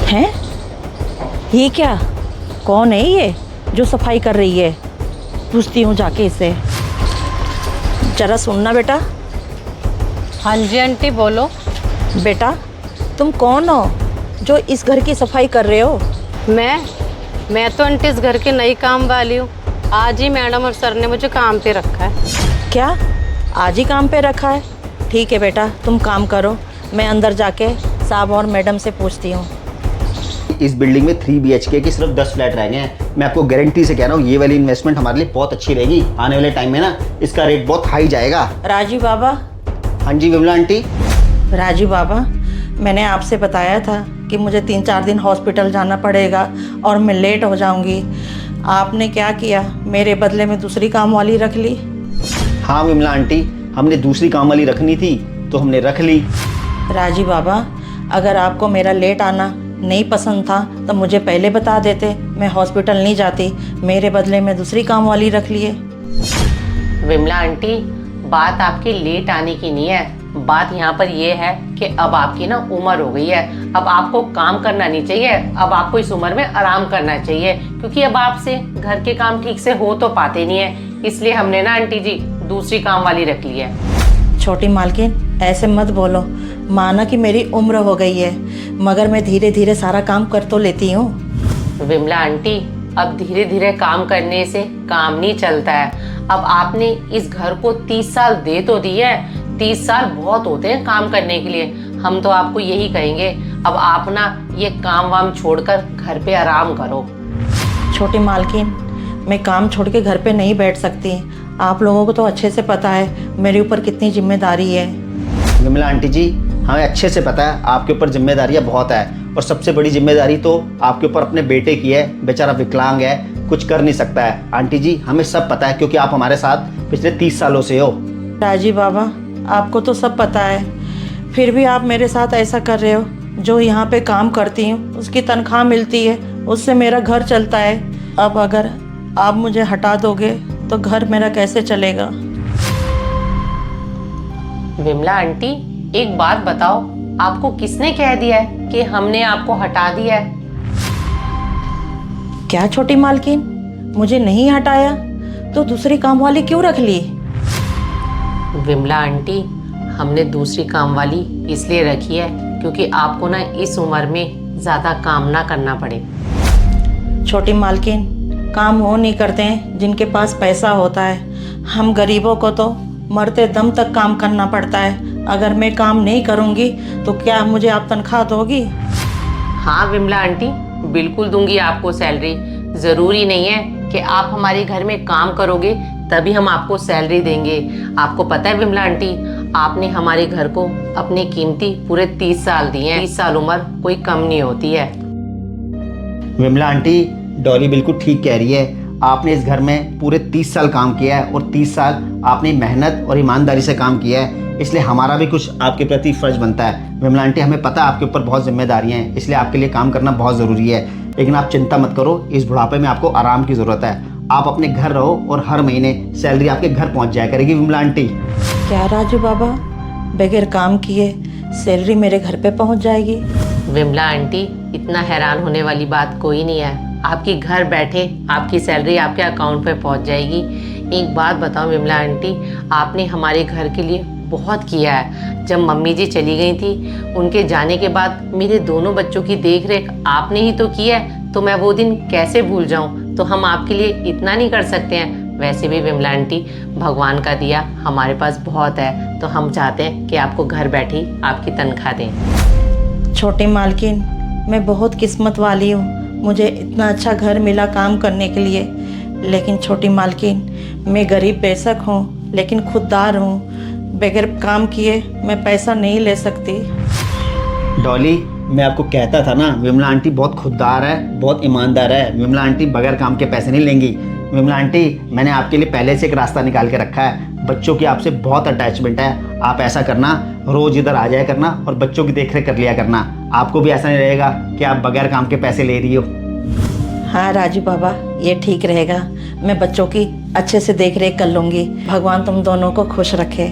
हैं? ये क्या? कौन है ये जो सफाई कर रही है? पूछती हूँ जाके इसे। जरा सुनना बेटा। हाँ जी आंटी बोलो। बेटा तुम कौन हो जो इस घर की सफाई कर रहे हो? मैं तो आंटी इस घर की नई काम वाली हूँ। आज ही मैडम और सर ने मुझे काम पे रखा है। क्या आज ही काम पे रखा है? ठीक है बेटा तुम काम करो, मैं अंदर जाके साहब और मैडम से पूछती हूँ। इस बिल्डिंग में 3 BHK की सिर्फ 10 फ्लैट रह गए हैं। मैं आपको गारंटी से कह रहा हूँ ये वाली इन्वेस्टमेंट हमारे लिए बहुत अच्छी रहेगी। आने वाले टाइम में ना इसका रेट बहुत हाई जाएगा। राजू बाबा। हाँ जी विमला आंटी। राजू बाबा, मैंने आपसे बताया था कि मुझे 3-4 दिन हॉस्पिटल जाना पड़ेगा और मैं लेट हो जाऊंगी। आपने क्या किया? मेरे बदले में दूसरी काम वाली रख ली। हाँ विमला आंटी, हमने दूसरी काम वाली रखनी थी तो हमने रख ली। राजू बाबा, अगर आपको मेरा लेट आना नहीं पसंद था तो मुझे पहले बता देते, मैं हॉस्पिटल नहीं जाती। मेरे बदले में दूसरी काम वाली रख लिए। विमला आंटी, बात आपके लेट आने की नहीं है। बात यहाँ पर ये है कि अब आपकी ना उम्र हो गई है। अब आपको काम करना नहीं चाहिए। अब आपको इस उम्र में आराम करना चाहिए, क्योंकि अब आपसे घर के काम ठीक से हो तो पाते नहीं है। इसलिए हमने ना आंटी जी दूसरी काम वाली रख ली है। छोटी मालकिन, ऐसे मत बोलो। माना कि मेरी उम्र हो गई है, मगर मैं धीरे धीरे सारा काम कर तो लेती हूँ। विमला आंटी, अब धीरे धीरे काम करने से काम नहीं चलता है। अब आपने इस घर को 30 साल दे तो दिए है। 30 साल बहुत होते हैं काम करने के लिए। हम तो आपको यही कहेंगे, अब आप ना ये काम वाम छोड़कर घर पे आराम करो। छोटी मालकिन, मैं काम छोड़ के घर पे नहीं बैठ सकती। आप लोगों को तो अच्छे से पता है मेरे ऊपर कितनी जिम्मेदारी है। विमला आंटी जी, हमें अच्छे से पता है आपके ऊपर जिम्मेदारियाँ बहुत है, और सबसे बड़ी जिम्मेदारी तो आपके ऊपर अपने बेटे की है। बेचारा विकलांग है, कुछ कर नहीं सकता है। आंटी जी हमें सब पता है, क्योंकि आप हमारे साथ पिछले 30 सालों से हो। राजी बाबा, आपको तो सब पता है, फिर भी आप मेरे साथ ऐसा कर रहे हो। जो यहाँ पे काम करती हूँ उसकी तनख्वाह मिलती है, उससे मेरा घर चलता है। अब अगर आप मुझे हटा दोगे तो घर मेरा कैसे चलेगा? विमला आंटी, एक बात बताओ, आपको किसने कह दिया है कि हमने आपको हटा दिया है? क्या छोटी मालकिन, मुझे नहीं हटाया तो दूसरी काम वाली क्यों रख ली? विमला आंटी, हमने दूसरी काम वाली इसलिए रखी है क्योंकि आपको ना इस उम्र में ज़्यादा काम ना करना पड़े। छोटी मालकिन, काम वो नहीं करते हैं जिनके पास पैसा होता है। हम गरीबों को तो मरते दम तक काम करना पड़ता है। अगर मैं काम नहीं करूँगी तो क्या मुझे आप तनख्वाह दोगी? हाँ विमला आंटी, बिल्कुल दूंगी आपको सैलरी। ज़रूरी नहीं है कि आप हमारे घर में काम करोगे तभी हम आपको सैलरी देंगे। आपको पता है विमला आंटी, आपने हमारे घर को अपने कीमती पूरे 30 साल दिए हैं। 30 साल उम्र कोई कम नहीं होती है। विमला आंटी, डॉली बिल्कुल ठीक कह रही है। आपने इस घर में पूरे 30 साल काम किया है, और 30 साल आपने मेहनत और ईमानदारी से काम किया है। इसलिए हमारा भी कुछ आपके प्रति फ़र्ज बनता है। विमला आंटी, हमें पता है आपके ऊपर बहुत जिम्मेदारियाँ हैं, इसलिए आपके लिए काम करना बहुत ज़रूरी है। लेकिन आप चिंता मत करो, इस बुढ़ापे में आपको आराम की ज़रूरत है। आप अपने घर रहो और हर महीने सैलरी आपके घर पहुंच जाया करेगी। विमला आंटी, क्या राजू बाबा, बगैर काम किए सैलरी मेरे घर पे पहुंच जाएगी? विमला आंटी, इतना हैरान होने वाली बात कोई नहीं है। आपकी घर बैठे आपकी सैलरी आपके अकाउंट पे पहुंच जाएगी। एक बात बताओ विमला आंटी, आपने हमारे घर के लिए बहुत किया है। जब मम्मी जी चली गई थी, उनके जाने के बाद मेरे दोनों बच्चों की देख रेख आपने ही तो की है, तो मैं वो दिन कैसे भूल जाऊं। तो हम आपके लिए इतना नहीं कर सकते हैं? वैसे भी विमला आंटी, भगवान का दिया हमारे पास बहुत है, तो हम चाहते हैं कि आपको घर बैठी आपकी तनख्वाह दें। छोटी मालकिन, मैं बहुत किस्मत वाली हूँ, मुझे इतना अच्छा घर मिला काम करने के लिए। लेकिन छोटी मालकिन, मैं गरीब बेशक हूँ लेकिन खुददार हूँ। बगैर काम किए मैं पैसा नहीं ले सकती। डॉली, मैं आपको कहता था ना, विमला आंटी बहुत खुददार है, बहुत ईमानदार है। विमला आंटी बगैर काम के पैसे नहीं लेंगी। विमला आंटी, मैंने आपके लिए पहले से एक रास्ता निकाल के रखा है। बच्चों की आपसे बहुत अटैचमेंट है। आप ऐसा करना, रोज़ इधर आ जाया करना और बच्चों की देखरेख कर लिया करना। आपको भी ऐसा नहीं रहेगा कि आप बगैर काम के पैसे ले रही हो। हाँ राजू बाबा, ये ठीक रहेगा। मैं बच्चों की अच्छे से देख रेख कर लूँगी। भगवान तुम दोनों को खुश रखे।